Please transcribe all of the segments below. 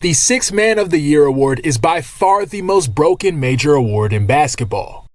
The Sixth Man of the Year award is by far the most broken major award in basketball.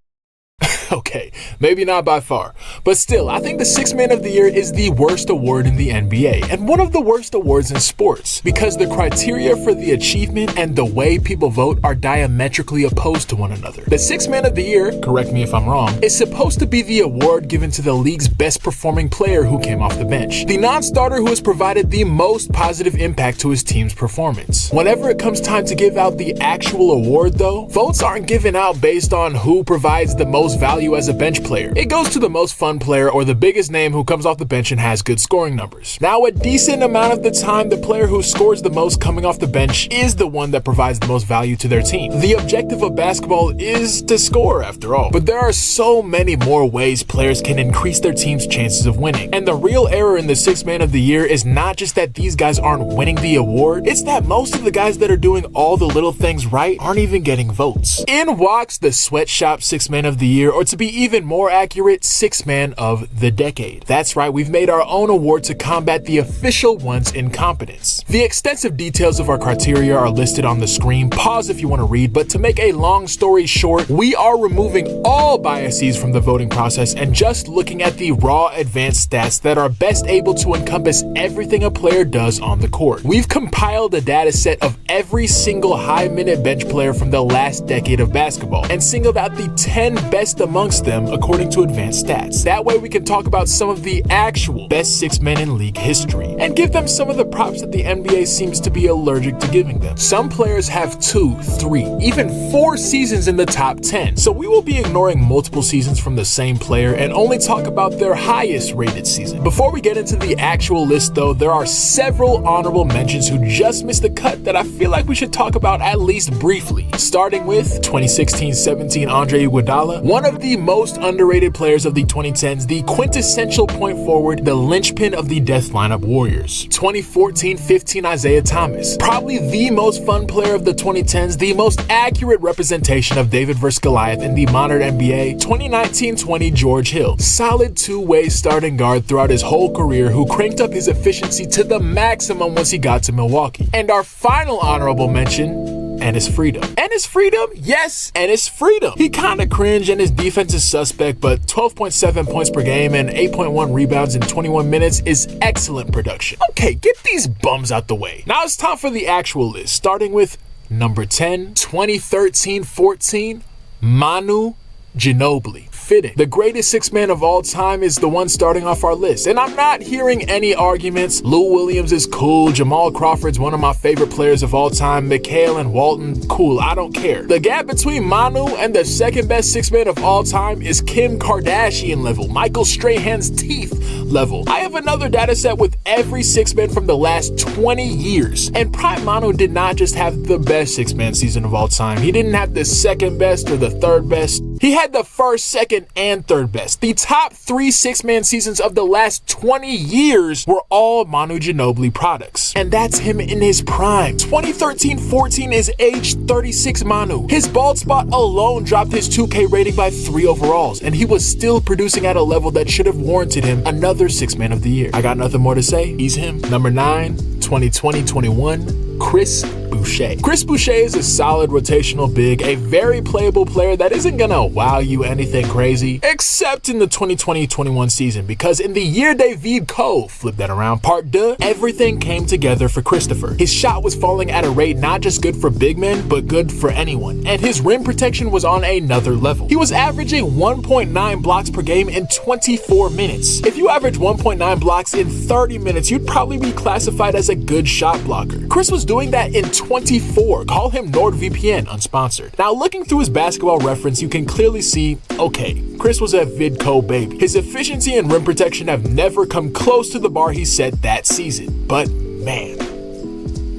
Okay, maybe not by far, but still, I think the Sixth Man of the Year is the worst award in the NBA and one of the worst awards in sports because the criteria for the achievement and the way people vote are diametrically opposed to one another. The Sixth Man of the Year, correct me if I'm wrong, is supposed to be the award given to the league's best performing player who came off the bench, the non-starter who has provided the most positive impact to his team's performance. Whenever it comes time to give out the actual award though, votes aren't given out based on who provides the most value as a bench player. It goes to the most fun player or the biggest name who comes off the bench and has good scoring numbers. Now, a decent amount of the time, the player who scores the most coming off the bench is the one that provides the most value to their team. The objective of basketball is to score after all, but there are so many more ways players can increase their team's chances of winning. And the real error in the Sixth Man of the Year is not just that these guys aren't winning the award, it's that most of the guys that are doing all the little things right aren't even getting votes. In walks the Sweatshop Sixth Man of the Year, or to be even more accurate, Sixth Man of the Decade. That's right, we've made our own award to combat the official one's incompetence. The extensive details of our criteria are listed on the screen. Pause if you want to read, but to make a long story short, we are removing all biases from the voting process and just looking at the raw advanced stats that are best able to encompass everything a player does on the court. We've compiled a data set of every single high-minute bench player from the last decade of basketball and singled out the 10 best amongst them according to advanced stats. That way we can talk about some of the actual best six men in league history and give them some of the props that the NBA seems to be allergic to giving them. Some players have 2, 3, even 4 seasons in the top 10, so we will be ignoring multiple seasons from the same player and only talk about their highest rated season. Before we get into the actual list though, there are several honorable mentions who just missed the cut that I feel like we should talk about at least briefly. Starting with 2016-17 Andre Iguodala, one of the most underrated players of the 2010s, the quintessential point forward, the linchpin of the death lineup Warriors. 2014-15 Isaiah Thomas, probably the most fun player of the 2010s, the most accurate representation of David vs. Goliath in the modern NBA. 2019-20 George Hill, solid two-way starting guard throughout his whole career who cranked up his efficiency to the maximum once he got to Milwaukee. And our final honorable mention, and his freedom. And his freedom? Yes, and his freedom. He kinda cringe and his defense is suspect, but 12.7 points per game and 8.1 rebounds in 21 minutes is excellent production. Okay, get these bums out the way. Now it's time for the actual list, starting with number 10, 2013-14, Manu Ginobili. Fitting. The greatest sixth man of all time is the one starting off our list. And I'm not hearing any arguments. Lou Williams is cool. Jamal Crawford's one of my favorite players of all time. McHale and Walton, cool. I don't care. The gap between Manu and the second best sixth man of all time is Kim Kardashian level, Michael Strahan's teeth level. I have another data set with every sixth man from the last 20 years. And prime Manu did not just have the best sixth man season of all time. He didn't have the second best or the third best. He had the first, second, and third best. The top 3 six-man seasons of the last 20 years were all Manu Ginobili products. And that's him in his prime. 2013-14 is age 36 Manu. His bald spot alone dropped his 2K rating by 3 overalls, and he was still producing at a level that should have warranted him another sixth man of the year. I got nothing more to say. He's him. Number 9, 2020-21, Chris Boucher. Chris Boucher is a solid rotational big, a very playable player that isn't gonna wow you anything crazy, except in the 2020-21 season, because in the year David Cole flipped that around, part 2, everything came together for Christopher. His shot was falling at a rate not just good for big men, but good for anyone, and his rim protection was on another level. He was averaging 1.9 blocks per game in 24 minutes. If you average 1.9 blocks in 30 minutes, you'd probably be classified as a good shot blocker. Chris was doing that in 24. Call him NordVPN, unsponsored. Now, looking through his basketball reference, you can clearly see, okay, Chris was a vidco baby. His efficiency and rim protection have never come close to the bar he set that season. But man,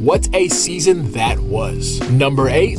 what a season that was. Number 8,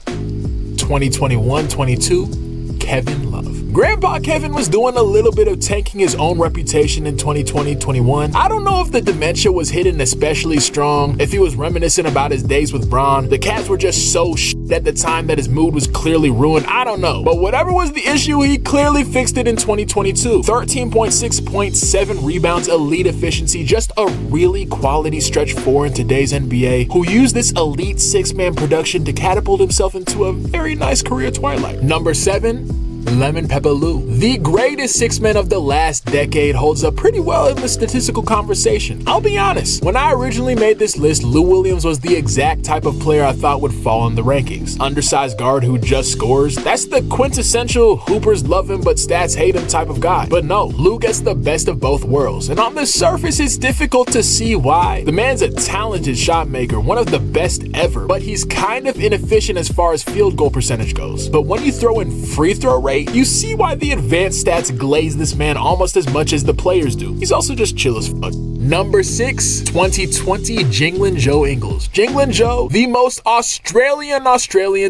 2021-22, Kevin Love. Grandpa Kevin was doing a little bit of tanking his own reputation in 2020-21. I don't know if the dementia was hitting especially strong, if he was reminiscent about his days with Bron. The Cavs were just so at the time that his mood was clearly ruined. I don't know. But whatever was the issue, he clearly fixed it in 2022. 13.6 points, 7 rebounds, elite efficiency, just a really quality stretch four in today's NBA, who used this elite six-man production to catapult himself into a very nice career twilight. Number 7, Lemon Pepper Lou. The greatest six-man of the last decade holds up pretty well in the statistical conversation. I'll be honest, when I originally made this list, Lou Williams was the exact type of player I thought would fall in the rankings. Undersized guard who just scores. That's the quintessential hoopers love him but stats hate him type of guy. But no, Lou gets the best of both worlds. And on the surface, it's difficult to see why. The man's a talented shot maker, one of the best ever, but he's kind of inefficient as far as field goal percentage goes. But when you throw in free throw rate, you see why the advanced stats glaze this man almost as much as the players do. He's also just chill as fuck. Number 6, 2020 Jinglin Joe Ingles. Jinglin Joe, the most Australian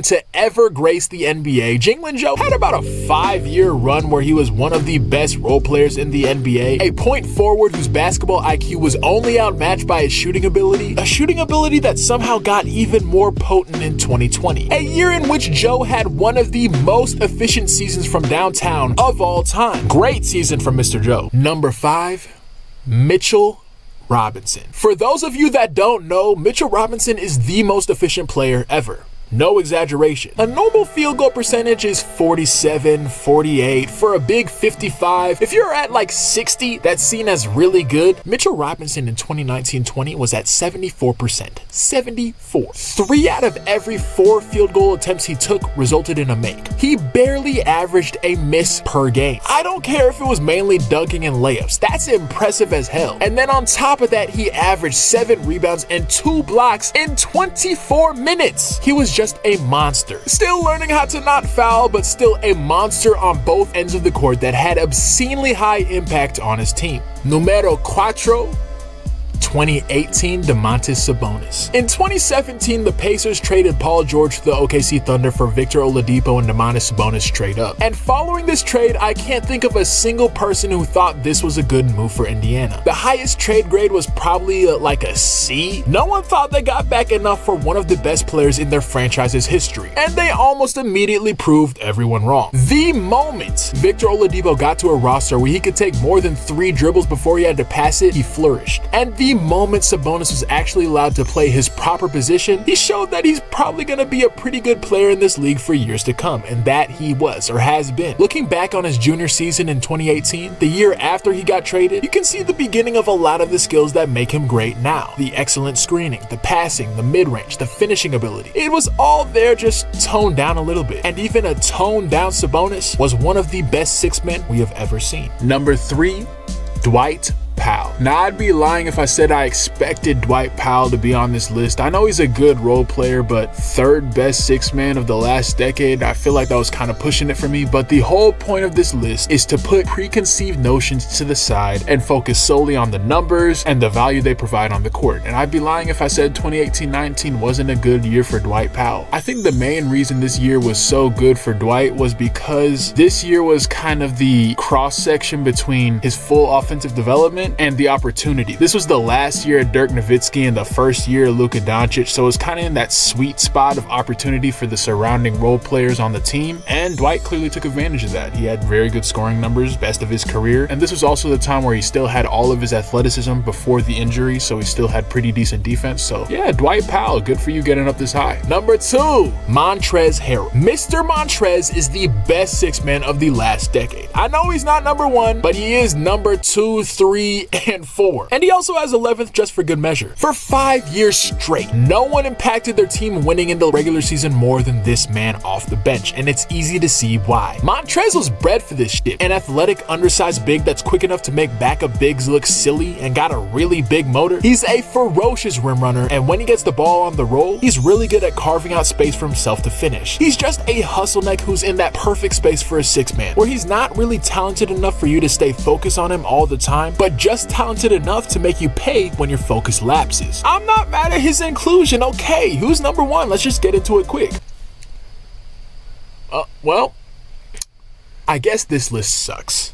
to ever grace the NBA. Jinglin Joe had about a 5-year run where he was one of the best role players in the NBA, a point forward whose basketball IQ was only outmatched by his shooting ability, a shooting ability that somehow got even more potent in 2020, a year in which Joe had one of the most efficient seasons from downtown of all time. Great season from Mr. Joe. Number 5, Mitchell Robinson. For those of you that don't know, Mitchell Robinson is the most efficient player ever. No exaggeration. A normal field goal percentage is 47, 48, for a big 55. If you're at like 60, that's seen as really good. Mitchell Robinson in 2019-20 was at 74%. 74. 3 out of every 4 field goal attempts he took resulted in a make. He barely averaged a miss per game. I don't care if it was mainly dunking and layups. That's impressive as hell. And then on top of that, he averaged 7 rebounds and 2 blocks in 24 minutes. He was just a monster. Still learning how to not foul, but still a monster on both ends of the court that had obscenely high impact on his team. Numero 4, 2018 Domantas Sabonis. In 2017, the Pacers traded Paul George to the OKC Thunder for Victor Oladipo and Domantas Sabonis straight up. And following this trade, I can't think of a single person who thought this was a good move for Indiana. The highest trade grade was probably like a C. No one thought they got back enough for one of the best players in their franchise's history. And they almost immediately proved everyone wrong. The moment Victor Oladipo got to a roster where he could take more than 3 dribbles before he had to pass it, he flourished. And the moment Sabonis was actually allowed to play his proper position, he showed that he's probably going to be a pretty good player in this league for years to come, and that he was, or has been. Looking back on his junior season in 2018, the year after he got traded, you can see the beginning of a lot of the skills that make him great now. The excellent screening, the passing, the mid-range, the finishing ability. It was all there, just toned down a little bit. And even a toned down Sabonis was one of the best 6 men we have ever seen. Number 3, Dwight Powell. Now, I'd be lying if I said I expected Dwight Powell to be on this list. I know he's a good role player, but 3rd best 6 man of the last decade, I feel like that was kind of pushing it for me. But the whole point of this list is to put preconceived notions to the side and focus solely on the numbers and the value they provide on the court. And I'd be lying if I said 2018-19 wasn't a good year for Dwight Powell. I think the main reason this year was so good for Dwight was because this year was kind of the cross-section between his full offensive development and the opportunity. This was the last year of Dirk Nowitzki and the first year of Luka Doncic, so it was kind of in that sweet spot of opportunity for the surrounding role players on the team, and Dwight clearly took advantage of that. He had very good scoring numbers, best of his career, and this was also the time where he still had all of his athleticism before the injury, so he still had pretty decent defense. So yeah, Dwight Powell, good for you getting up this high. Number 2, Montrezl Harrell. Mr. Montrez is the best 6 man of the last decade. I know he's not number 1, but he is number 2, 3, and 4. And he also has 11th just for good measure. For 5 years straight, no one impacted their team winning in the regular season more than this man off the bench, and it's easy to see why. Montrez was bred for this shit. An athletic, undersized big that's quick enough to make backup bigs look silly and got a really big motor. He's a ferocious rim runner, and when he gets the ball on the roll, he's really good at carving out space for himself to finish. He's just a hustle neck who's in that perfect space for a 6 man, where he's not really talented enough for you to stay focused on him all the time, but just talented enough to make you pay when your focus lapses. I'm not mad at his inclusion. Okay, who's number 1? Let's just get into it quick. Well, I guess this list sucks.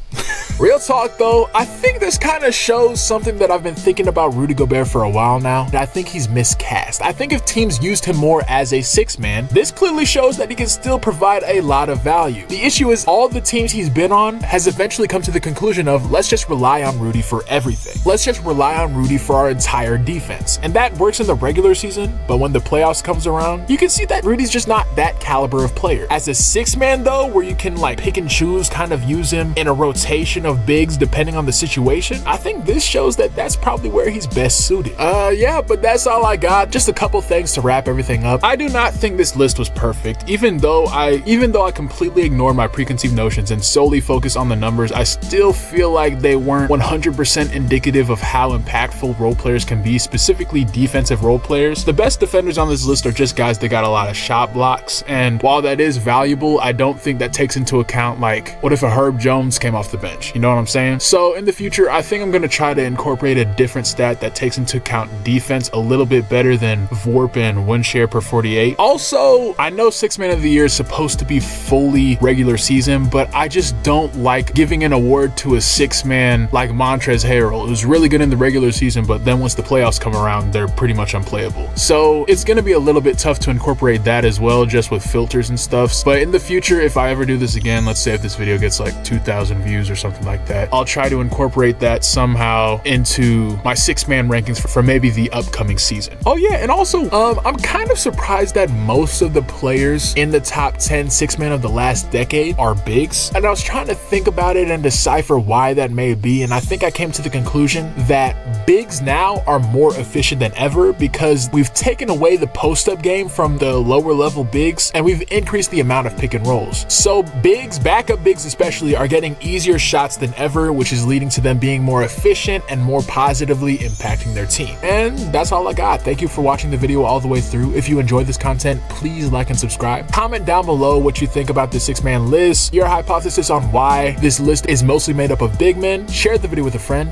Real talk though, I think this kind of shows something that I've been thinking about Rudy Gobert for a while now. I think he's miscast. I think if teams used him more as a six man, this clearly shows that he can still provide a lot of value. The issue is all the teams he's been on has eventually come to the conclusion of let's just rely on Rudy for everything. Let's just rely on Rudy for our entire defense. And that works in the regular season, but when the playoffs comes around, you can see that Rudy's just not that caliber of player. As a six man though, where you can like pick and choose, kind of use him in a rotation of bigs depending on the situation, I think this shows that that's probably where he's best suited. Yeah, but that's all I got. Just a couple things to wrap everything up. I do not think this list was perfect. Even though I completely ignore my preconceived notions and solely focus on the numbers, I still feel like they weren't 100% indicative of how impactful role players can be, specifically defensive role players. The best defenders on this list are just guys that got a lot of shot blocks, and while that is valuable, I don't think that takes into account like what if a Herb Jones came off the bench, you know what I'm saying? So in the future, I think I'm going to try to incorporate a different stat that takes into account defense a little bit better than VORP and win share per 48. Also, I know six man of the year is supposed to be fully regular season, but I just don't like giving an award to a six man like Montrezl Harrell. It was really good in the regular season, but then once the playoffs come around, they're pretty much unplayable. So it's going to be a little bit tough to incorporate that as well, just with filters and stuff. But in the future, if I ever do this again, let's say if this video gets like 2,000 views or something like that, I'll try to incorporate that somehow into my six-man rankings for maybe the upcoming season. Oh yeah, and also I'm kind of surprised that most of the players in the top 10 six-man of the last decade are bigs, and I was trying to think about it and decipher why that may be, and I think I came to the conclusion that bigs now are more efficient than ever because we've taken away the post-up game from the lower level bigs and we've increased the amount of pick and rolls. So bigs, backup bigs especially, are getting easier shots than ever, which is leading to them being more efficient and more positively impacting their team. And that's all I got. Thank you for watching the video all the way through. If you enjoyed this content, please like and subscribe. Comment down below what you think about this six-man list, your hypothesis on why this list is mostly made up of big men. Share the video with a friend.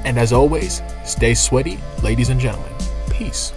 And as always, stay sweaty, ladies and gentlemen. Peace.